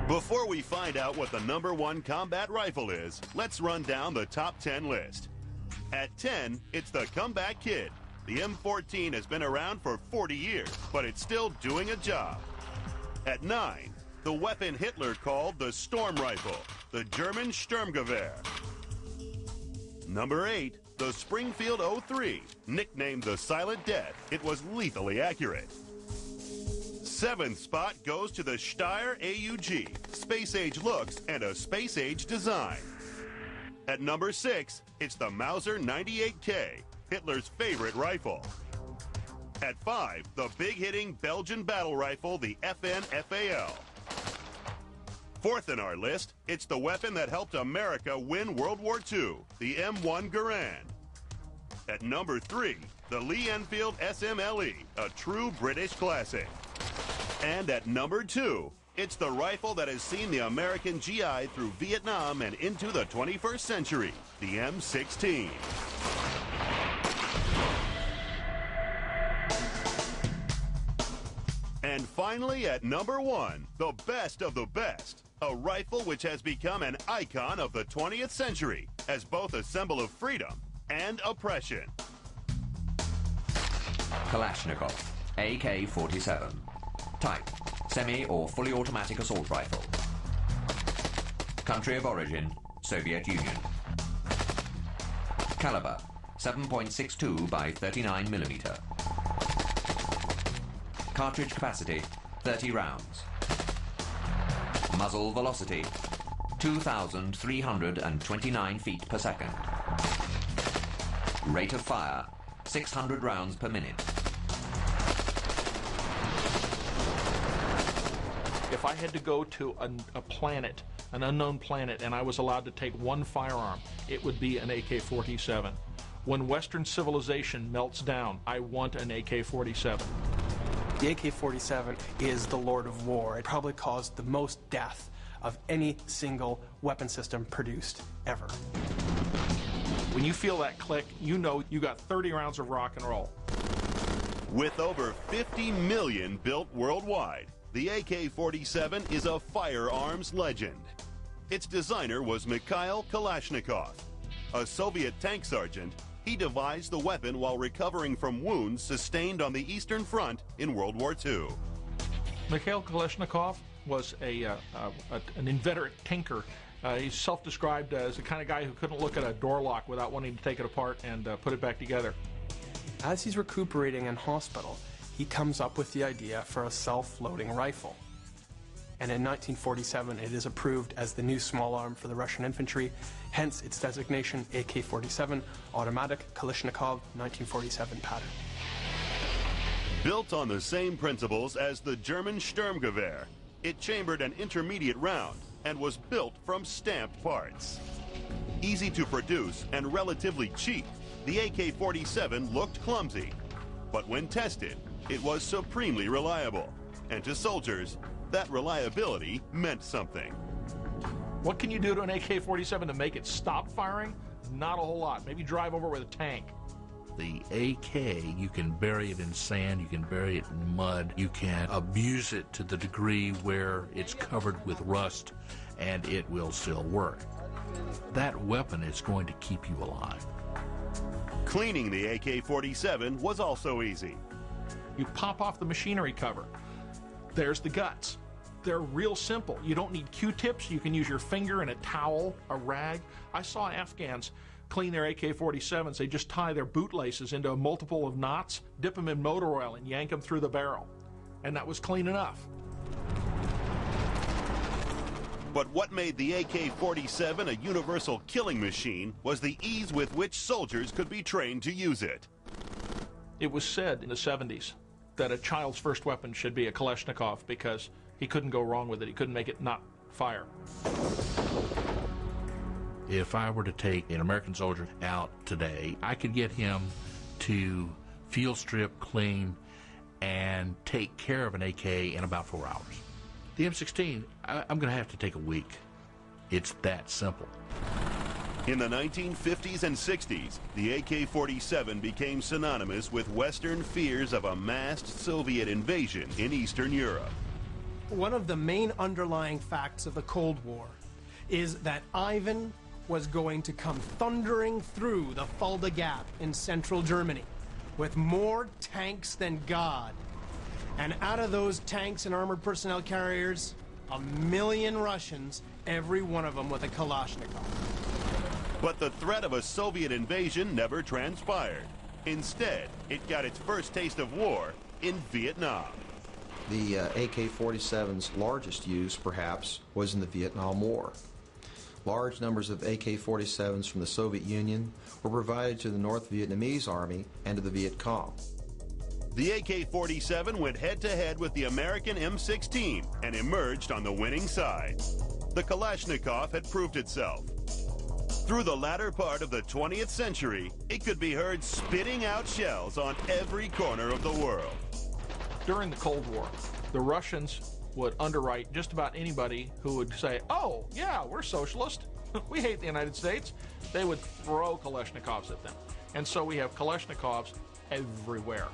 Before we find out what the #1 combat rifle is, let's run down the top 10 list. At 10, it's the Comeback Kid. The M14 has been around for 40 years, but it's still doing a job. At 9, the weapon Hitler called the Storm Rifle, the German Sturmgewehr. Number 8, the Springfield 03, nicknamed the Silent Death. It was lethally accurate. 7th spot goes to the Steyr AUG, space-age looks and a space-age design. At number 6, it's the Mauser 98K, Hitler's favorite rifle. At 5, the big-hitting Belgian battle rifle, the FN-FAL. 4th in our list, it's the weapon that helped America win World War II, the M1 Garand. At number 3, the Lee Enfield SMLE, a true British classic. And at number 2, it's the rifle that has seen the American GI through Vietnam and into the 21st century, the M16. And finally, at number 1, the best of the best, a rifle which has become an icon of the 20th century as both a symbol of freedom and oppression. Kalashnikov, AK-47. Type, semi or fully automatic assault rifle. Country of origin, Soviet Union. Caliber, 7.62 by 39 millimeter. Cartridge capacity, 30 rounds. Muzzle velocity, 2,329 feet per second. Rate of fire, 600 rounds per minute. If I had to go to a planet, an unknown planet, and I was allowed to take one firearm, it would be an AK-47. When Western civilization melts down, I want an AK-47. The AK-47 is the Lord of War. It probably caused the most death of any single weapon system produced ever. When you feel that click, you know you got 30 rounds of rock and roll. With over 50 million built worldwide, the AK-47 is a firearms legend. Its designer was Mikhail Kalashnikov. A Soviet tank sergeant, he devised the weapon while recovering from wounds sustained on the Eastern Front in World War II. Mikhail Kalashnikov was an inveterate tinker. He's self-described as the kind of guy who couldn't look at a door lock without wanting to take it apart and put it back together. As he's recuperating in hospital, he comes up with the idea for a self-loading rifle. And in 1947, it is approved as the new small arm for the Russian infantry, hence its designation AK-47, automatic Kalashnikov 1947 pattern. Built on the same principles as the German Sturmgewehr, it chambered an intermediate round and was built from stamped parts. Easy to produce and relatively cheap, the AK-47 looked clumsy, but when tested, it was supremely reliable. And to soldiers, that reliability meant something. What can you do to an AK-47 to make it stop firing? Not a whole lot. Maybe drive over with a tank. The AK, you can bury it in sand, you can bury it in mud, you can abuse it to the degree where it's covered with rust and it will still work. That weapon is going to keep you alive. Cleaning the AK-47 was also easy. You pop off the machinery cover. There's the guts. They're real simple. You don't need Q-tips. You can use your finger and a towel, a rag. I saw Afghans clean their AK-47s. They just tie their bootlaces into a multiple of knots, dip them in motor oil, and yank them through the barrel. And that was clean enough. But what made the AK-47 a universal killing machine was the ease with which soldiers could be trained to use it. It was said in the 70s that a child's first weapon should be a Kalashnikov because he couldn't go wrong with it. He couldn't make it not fire. If I were to take an American soldier out today, I could get him to field strip, clean, and take care of an AK in about 4 hours. The M16, I'm going to have to take a week. It's that simple. In the 1950s and 60s, the AK-47 became synonymous with Western fears of a massed Soviet invasion in Eastern Europe. One of the main underlying facts of the Cold War is that Ivan was going to come thundering through the Fulda Gap in central Germany with more tanks than God. And out of those tanks and armored personnel carriers, 1 million Russians, every one of them with a Kalashnikov. But the threat of a Soviet invasion never transpired. Instead, it got its first taste of war in Vietnam. The AK-47's largest use, perhaps, was in the Vietnam War. Large numbers of AK-47s from the Soviet Union were provided to the North Vietnamese Army and to the Viet Cong. The AK-47 went head-to-head with the American M16 and emerged on the winning side. The Kalashnikov had proved itself. Through the latter part of the 20th century, it could be heard spitting out shells on every corner of the world. During the Cold War, the Russians would underwrite just about anybody who would say, oh, yeah, we're socialist. We hate the United States. They would throw Kalashnikovs at them. And so we have Kalashnikovs everywhere.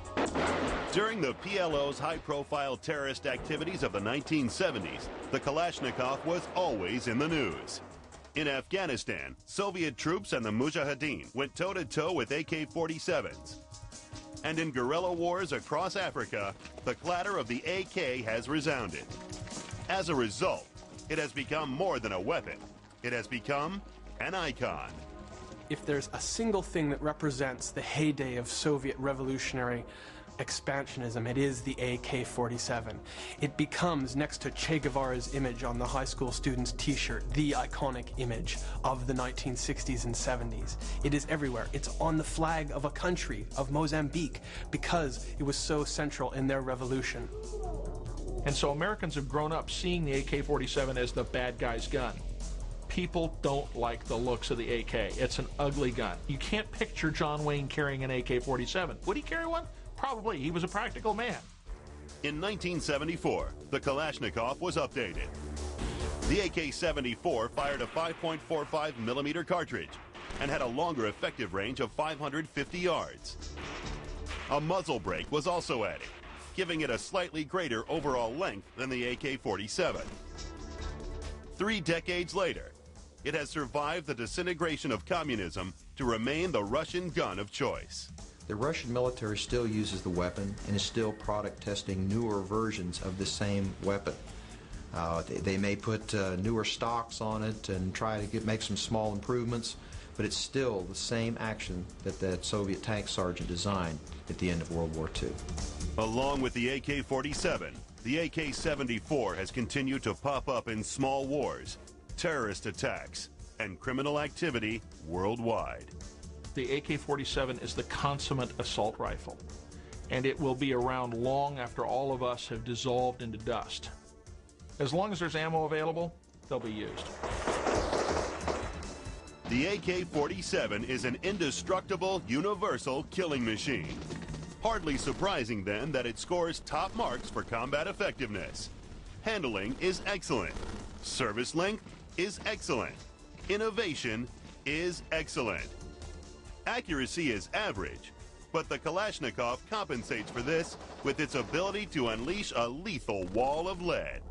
During the PLO's high-profile terrorist activities of the 1970s, the Kalashnikov was always in the news. In Afghanistan, Soviet troops and the Mujahideen went toe-to-toe with AK-47s. And in guerrilla wars across Africa, the clatter of the AK has resounded. As a result, it has become more than a weapon. It has become an icon. If there's a single thing that represents the heyday of Soviet revolutionary expansionism, it is the AK-47. It becomes, next to Che Guevara's image on the high school student's t-shirt, the iconic image of the 1960s and 70s. It is everywhere. It's on the flag of a country, of Mozambique, because it was so central in their revolution. And so Americans have grown up seeing the AK-47 as the bad guy's gun. People don't like the looks of the AK. It's an ugly gun. You can't picture John Wayne carrying an AK-47. Would he carry one? Probably. He was a practical man. In 1974, the Kalashnikov was updated. The AK-74 fired a 5.45 millimeter cartridge and had a longer effective range of 550 yards. A muzzle brake was also added, giving it a slightly greater overall length than the AK-47. 3 decades later, it has survived the disintegration of communism to remain the Russian gun of choice. The Russian military still uses the weapon and is still product testing newer versions of the same weapon. They may put newer stocks on it and try to make some small improvements, but it's still the same action that that Soviet tank sergeant designed at the end of World War II. Along with the AK-47, the AK-74 has continued to pop up in small wars, terrorist attacks, and criminal activity worldwide. The AK-47 is the consummate assault rifle, and it will be around long after all of us have dissolved into dust. As long as there's ammo available, they'll be used. The AK-47 is an indestructible, universal killing machine. Hardly surprising, then, that it scores top marks for combat effectiveness. Handling is excellent. Service length is excellent. Innovation is excellent. Accuracy is average, but the Kalashnikov compensates for this with its ability to unleash a lethal wall of lead.